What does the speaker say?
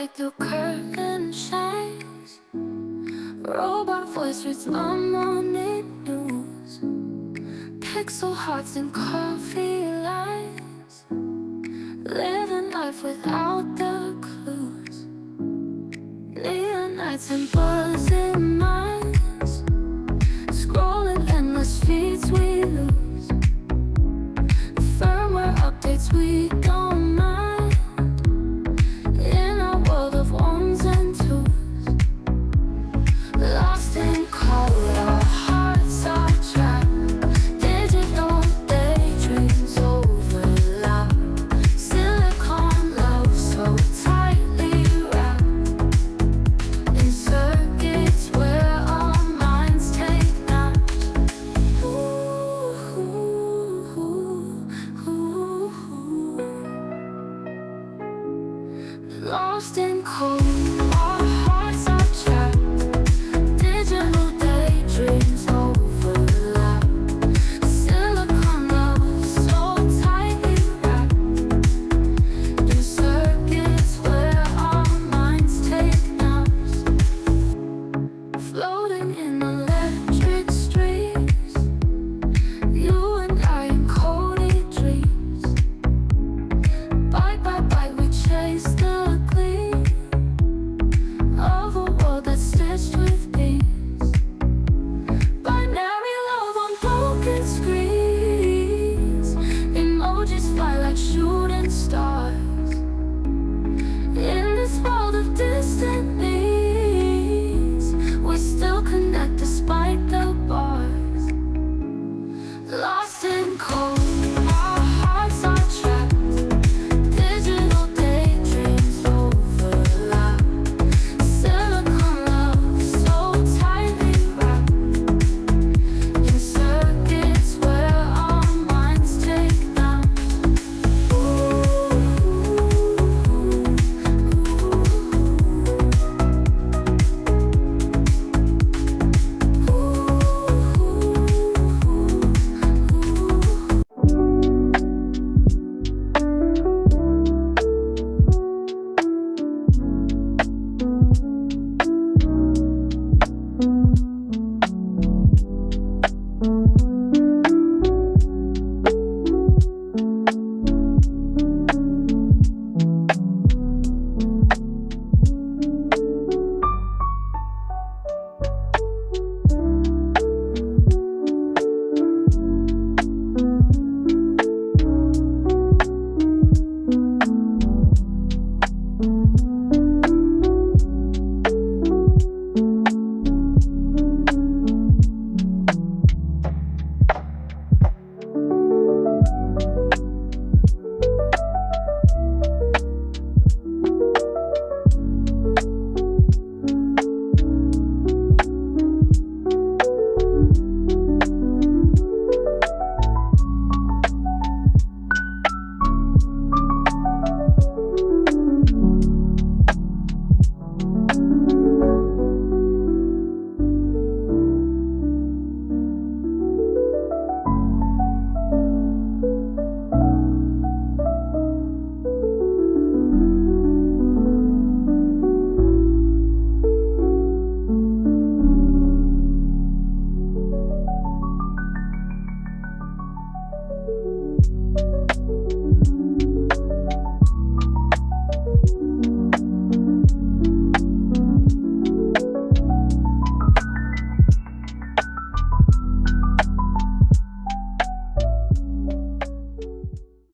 like the curtain shines. Robot voice reads my morning news. Pixel hearts and coffee lines. Living life without the clues. Neon nights and buzzing minds. Scrolling endless feeds we lose. Firmware updates we don't mind. In a world of ones and twos. Lost in code, our hearts are trapped. Digital daydreams overlap. Silicon love so tightly wrapped. In circuits where our minds take naps. Lost in code, our hearts are trapped. Digital daydreams overlap. Silicon love so tightly wrapped. In circuits where our minds take naps. Floating in electric streams. You and I in Cody dreams. Bite by bite we chase the gleam of a world that's stitched with beams. Binary love on broken screens. Emojis fly like shooting stars. In this world of distant needs, we still connect despite the bars. Lost in code, our hearts are trapped. Digital daydreams overlap. Silicon love so tightly wrapped. In circuits where our minds take naps.